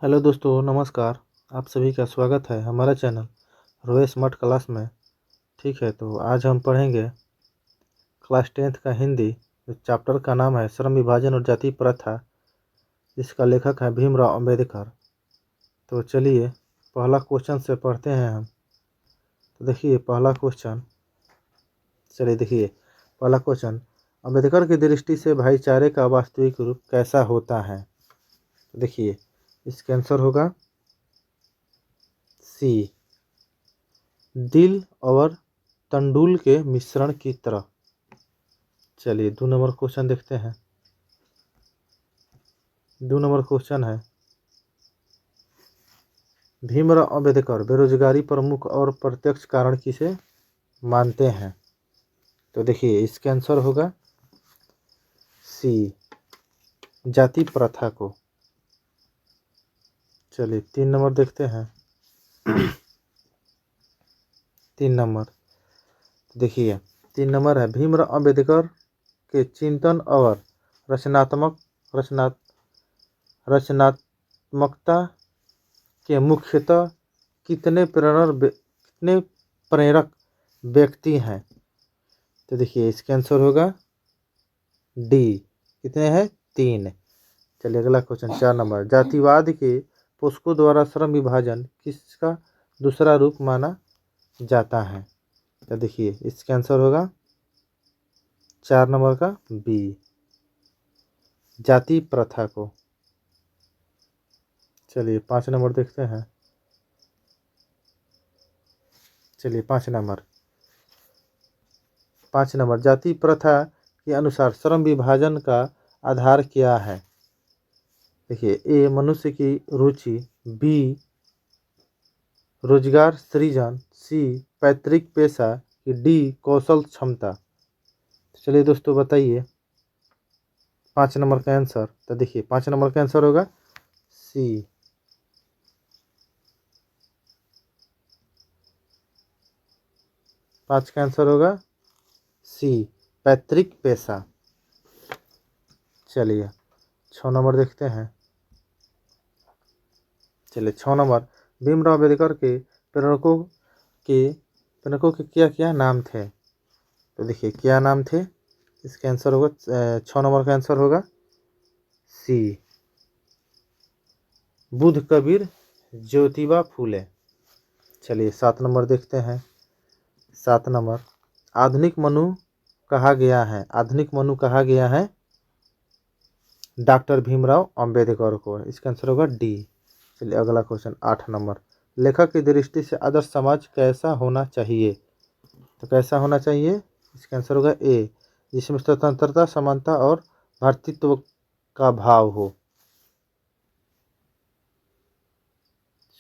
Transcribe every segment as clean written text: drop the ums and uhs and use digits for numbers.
Hello दोस्तों, नमस्कार। आप सभी का स्वागत है हमारा चैनल रोए स्मार्ट क्लास में। ठीक है, तो आज हम पढ़ेंगे क्लास 10th का हिंदी। इस चैप्टर का नाम है श्रम विभाजन और जाति प्रथा। इसका लेखक है भीमराव अंबेडकर। तो चलिए पहला क्वेश्चन से पढ़ते हैं हम। तो देखिए पहला क्वेश्चन, पहला क्वेश्चन, अंबेडकर की दृष्टि से भाईचारे का वास्तविक रूप कैसा होता है। तो देखिए इसका आंसर होगा सी, दिल और तंडुल के मिश्रण की तरह। चलिए 2 नंबर क्वेश्चन देखते हैं। 2 नंबर क्वेश्चन है, भीमराव अंबेडकर बेरोजगारी प्रमुख और प्रत्यक्ष कारण किसे मानते हैं। तो देखिए इसका आंसर होगा सी, जाति प्रथा को। चलिए 3 नंबर देखते हैं। 3 नंबर, देखिए 3 नंबर है, भीमराव अंबेडकर के चिंतन और रचनात्मकता के मुख्यतः कितने प्रेरक व्यक्ति हैं। तो देखिए इसका आंसर होगा डी, कितने हैं 3। चलिए अगला क्वेश्चन 4 नंबर, जातिवाद के पोस्को द्वारा श्रम विभाजन किसका दूसरा रूप माना जाता है। तो देखिए इसका आंसर होगा 4 नंबर का बी, जाति प्रथा को। चलिए 5 नंबर देखते हैं। चलिए 5 नंबर, जाति प्रथा के अनुसार श्रम विभाजन का आधार क्या है। देखिए ए, मनुष्य की रुचि, बी, रोजगार सृजन, सी, पैतृक पेशा, कि डी, कौशल क्षमता। चलिए दोस्तों बताइए 5 नंबर का आंसर। तो देखिए 5 नंबर का आंसर होगा सी, 5 का आंसर होगा सी, पैतृक पेशा। चलिए 6 नंबर देखते हैं। चलिए 6 नंबर, भीमराव अंबेडकर के प्रेरकों के क्या क्या नाम थे। तो देखिए क्या नाम थे, इसका आंसर होगा 6 नंबर का आंसर होगा सी, बुद्ध, कबीर, ज्योतिबा फूले। चलिए 7 नंबर देखते हैं। 7 नंबर, आधुनिक मनु कहा गया है डॉक्टर भीमराव अंबेडकर को। इसका आंसर होगा डी। चलिए अगला क्वेश्चन 8 नंबर, लेखक की दृष्टि से आदर्श समाज कैसा होना चाहिए। तो कैसा होना चाहिए, इसका आंसर होगा ए, जिसमें स्वतंत्रता, समानता और भ्रातृत्व का भाव हो।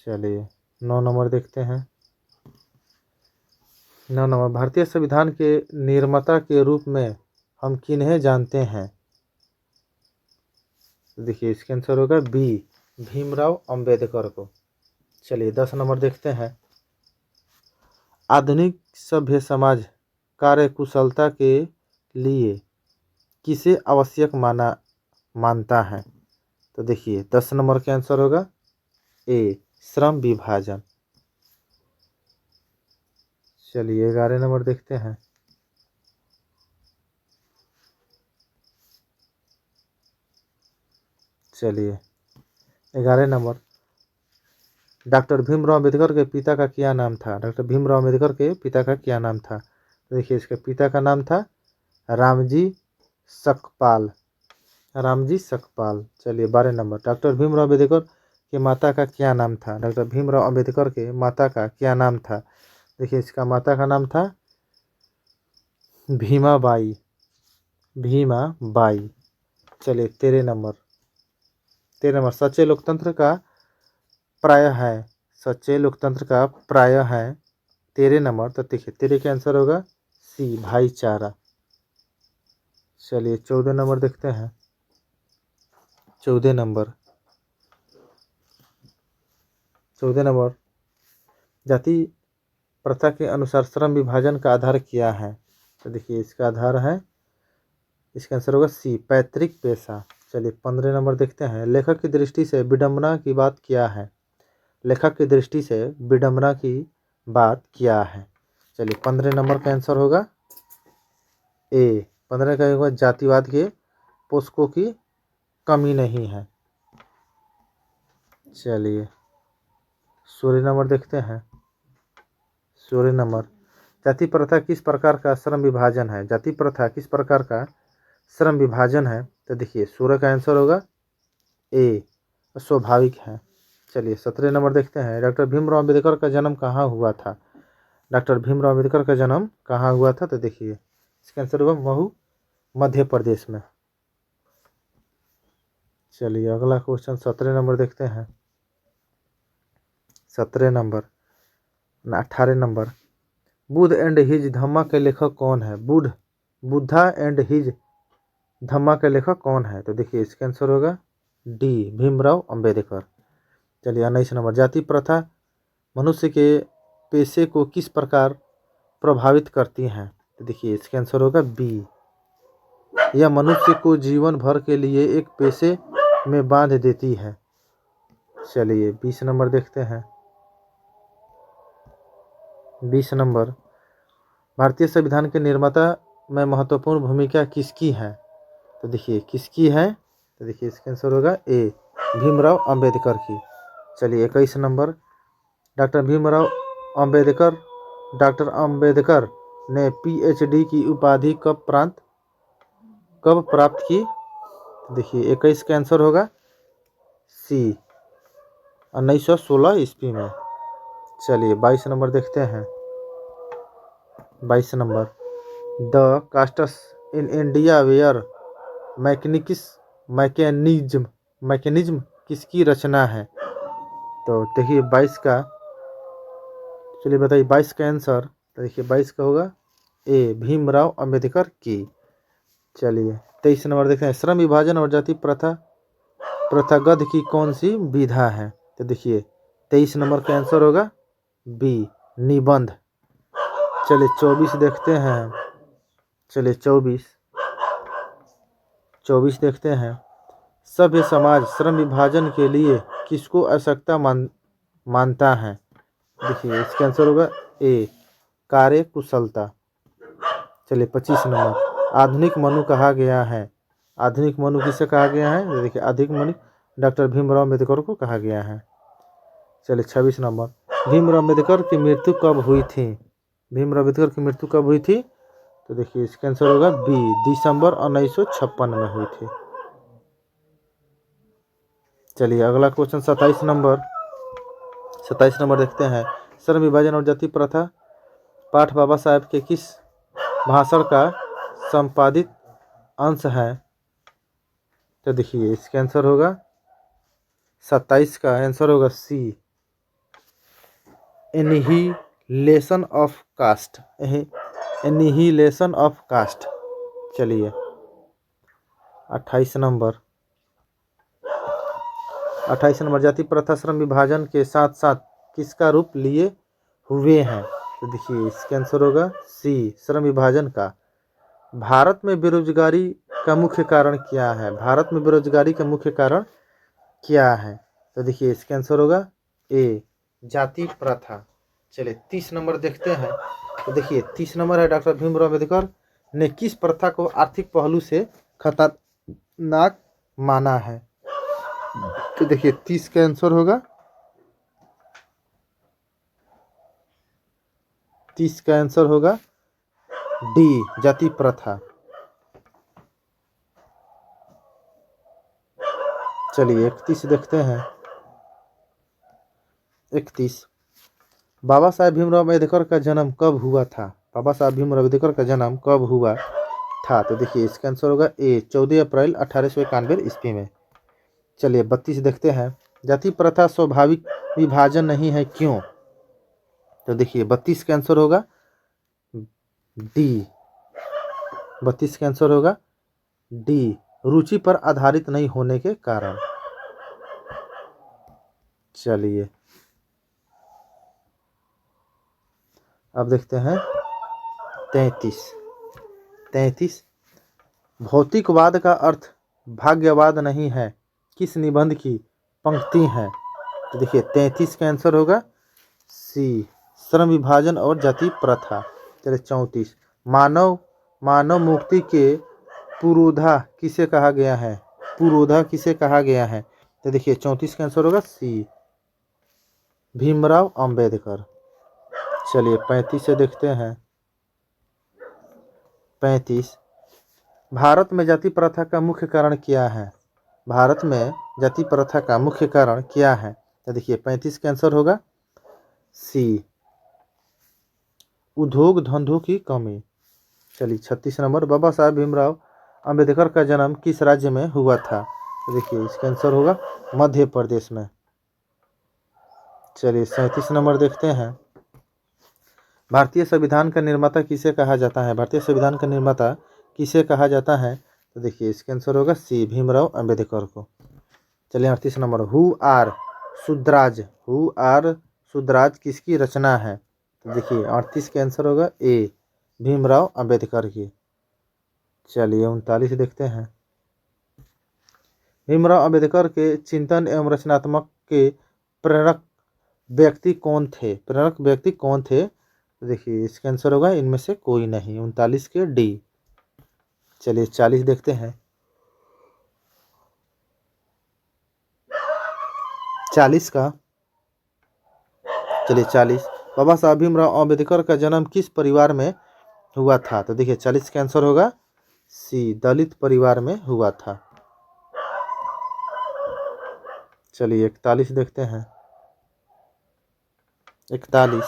चलिए 9 नंबर देखते हैं। 9 नंबर, भारतीय संविधान के निर्माता के रूप में हम किन्हें जानते हैं। देखिए इसका आंसर होगा बी, भीमराव अंबेडकर को। चलिए 10 नंबर देखते हैं, आधुनिक सभ्य समाज कार्यकुशलता के लिए किसे आवश्यक मानता है। तो देखिए 10 नंबर का आंसर होगा ए, श्रम विभाजन। चलिए 11 नंबर देखते हैं। चलिए 11 नंबर, डॉक्टर भीमराव अंबेडकर के पिता का क्या नाम था। डॉक्टर भीमराव अंबेडकर के पिता का क्या नाम था। तो देखिए इसके पिता का नाम था रामजी सकपाल। चलिए 12 नंबर, डॉक्टर भीमराव अंबेडकर के माता का क्या नाम था। डॉक्टर भीमराव अंबेडकर के माता का क्या नाम था। देखिए इसका माता का नाम था भीमाबाई। चलिए 13 नंबर, सच्चे लोकतंत्र का प्राय है 13 नंबर। तो देखिए 13 का आंसर होगा सी, भाईचारा। चलिए 14 नंबर देखते हैं। 14 नंबर, जाति प्रथा के अनुसार श्रम विभाजन का आधार क्या है। तो देखिए इसका आधार है, इसका आंसर होगा सी, पैतृक पेशा। चलिए 15 नंबर देखते हैं। लेखक की दृष्टि से विडंबना की बात क्या है? लेखक की दृष्टि से विडंबना की बात क्या है? चलिए 15 नंबर का आंसर होगा ए। 15 का होगा जातिवाद के पोषकों की कमी नहीं है। चलिए 16 नंबर देखते हैं। 16 नंबर, जाति प्रथा किस प्रकार का श्रम विभाजन है? जाति प्रथा किस प्रकार का श्रम विभाजन है? तो देखिए 16 का आंसर होगा ए, स्वाभाविक है। चलिए 17 नंबर देखते हैं। डॉक्टर भीमराव अम्बेडकर का जन्म कहाँ हुआ था? डॉक्टर भीमराव अम्बेडकर का जन्म कहाँ हुआ था? तो देखिए इसका आंसर होगा महू, मध्य प्रदेश में। चलिए अगला क्वेश्चन 17 नंबर देखते हैं। 17 number 18 number, Buddha and his Dhamma के लेखक कौन है? बुद्धा एंड हिज धम्मा के लेखक कौन है? तो देखिए इसका आंसर होगा डी, भीमराव अंबेडकर। चलिए 19 नंबर, जाति प्रथा मनुष्य के पेशे को किस प्रकार प्रभावित करती हैं? तो देखिए इसका आंसर होगा बी, यह मनुष्य को जीवन भर के लिए एक पेशे में बांध देती है। चलिए 20 नंबर देखते हैं। 20 नंबर, भारतीय संविधान के निर्माता में महत्वपूर्ण भूमिका किसकी है? तो देखिए किसकी है? तो देखिए इसका आंसर होगा ए, भीमराव अंबेडकर की। चलिए 21 number, doctor Bhimrao Ambedkar doctor Ambedkar ने पीएचडी की उपाधि कब प्राप्त की? देखिए 21 का आंसर होगा सी, 1916 ईस्वी में। चलिए 22 नंबर देखते हैं। 22 नंबर, the castes in India where mechanism किसकी रचना है? तो देखिए 22 का, चलिए बताइए 22 का आंसर। तो देखिए 22 का होगा ए, भीमराव अंबेडकर की। चलिए 23 नंबर देखते हैं। श्रम विभाजन और जाति प्रथागत की कौन सी विधा है? तो देखिए 23 नंबर का आंसर होगा बी, निबंध। चलिए 24 देखते हैं। चलिए 24 देखते हैं। सभ्य समाज श्रम विभाजन के लिए किसको आवश्यकता मानता है? देखिए इसका आंसर होगा ए, कार्य कुशलता। चलिए 25 नंबर, आधुनिक मनु कहा गया है। आधुनिक मनु किसे कहा गया है? तो देखिए आधुनिक मनु डॉक्टर भीमराव अम्बेडकर को कहा गया है। चलिए 26 नंबर, भीमराव अम्बेडकर की मृत्यु कब हुई थी? भीमराव अम्बेडकर की मृत्यु कब हुई थी? तो देखिए इसका आंसर होगा बी, दिसंबर 1956 में हुई थी। चलिए अगला क्वेश्चन 27 नंबर देखते हैं। श्रम विभाजन और जाति प्रथा पाठ बाबा साहेब के किस भाषण का संपादित अंश है? तो देखिए इसका आंसर होगा 27 का आंसर होगा C, annihilation of caste. Annihilation of caste. चलिए 28 नंबर, जाति प्रथा श्रम विभाजन के साथ साथ किसका रूप लिए हुए हैं? तो देखिए इसका आंसर होगा सी, श्रम विभाजन का। भारत में बेरोजगारी का मुख्य कारण क्या है? भारत में बेरोजगारी का मुख्य कारण क्या है? तो देखिए इसका आंसर होगा ए, जाति प्रथा। चलिए 30 नंबर देखते हैं। तो देखिए 30 नंबर है, डॉक्टर भीमराव अम्बेडकर ने किस प्रथा को आर्थिक पहलू से खतरनाक माना है? तो देखिए 30 का आंसर होगा 30 का आंसर होगा डी, जाति प्रथा। चलिए 31 देखते हैं। 31, बाबा साहेब भीमराव अम्बेडकर का जन्म कब हुआ था? बाबा साहेब भीमराव अम्बेडकर का जन्म कब हुआ था? तो देखिए इसका आंसर होगा ए, 14 अप्रैल 1891 ईस्वी में। चलिए 32 देखते हैं। जाति प्रथा स्वाभाविक विभाजन नहीं है, क्यों? तो देखिए 32 का आंसर होगा डी, 32 का आंसर होगा डी, रुचि पर आधारित नहीं होने के कारण। चलिए अब देखते हैं 33। भौतिकवाद का अर्थ भाग्यवाद नहीं है किस निबंध की पंक्ति है? तो देखिए 33 का आंसर होगा सी, श्रम विभाजन और जाति प्रथा। चलिए 34, मानव मानव मुक्ति के पुरोधा किसे कहा गया है? पुरोधा किसे कहा गया है? तो देखिए 34 का आंसर होगा सी, भीमराव अंबेडकर। चलिए 35 से देखते हैं। 35, भारत में जाति प्रथा का मुख्य कारण क्या है? भारत में जाति प्रथा का मुख्य कारण क्या है? तो देखिए 35 का आंसर होगा सी, उद्योग धंधों की कमी। चलिए 36 नंबर, बाबा साहब भीमराव अंबेडकर का जन्म किस राज्य में हुआ था? तो देखिए इसका आंसर होगा मध्य प्रदेश में। चलिए 37 नंबर देखते हैं। भारतीय संविधान का निर्माता किसे कहा जाता है? भारतीय संविधान का निर्माता किसे कहा जाता है? तो देखिए इसका आंसर होगा सी, भीमराव अंबेडकर को। चलिए 38 नंबर, हु आर शुद्राज किसकी रचना है? तो देखिए 38 के आंसर होगा ए, भीमराव अंबेडकर की। चलिए 39 देखते हैं। भीमराव अंबेडकर के चिंतन एवं रचनात्मक के प्रेरक व्यक्ति कौन थे? प्रेरक व्यक्ति कौन थे? तो देखिए इसका आंसर होगा इनमें से कोई नहीं, 39 के डी। चलिए 40 देखते हैं। 40 का, चलिए 40, बाबा साहब भीमराव अंबेडकर का जन्म किस परिवार में हुआ था? तो देखिए 40 का आंसर होगा सी, दलित परिवार में हुआ था। चलिए 41 देखते हैं। 41,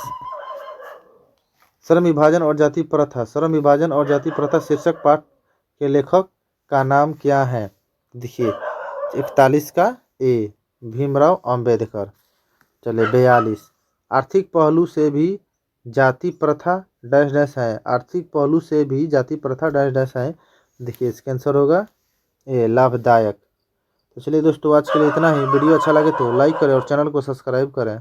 श्रम विभाजन और जाति प्रथा, श्रम विभाजन और जाति प्रथा शीर्षक पाठ के लेखक का नाम क्या है? देखिए 41 का ए, भीमराव अंबेडकर। चलिए 42, आर्थिक पहलू से भी जाति प्रथा डैश डैश है, आर्थिक पहलू से भी जाति प्रथा डैश डैश है। देखिए इसका आंसर होगा ए, लाभदायक। तो चलिए दोस्तों आज के लिए इतना ही। वीडियो अच्छा लगे तो लाइक करें और चैनल को सब्सक्राइब करें।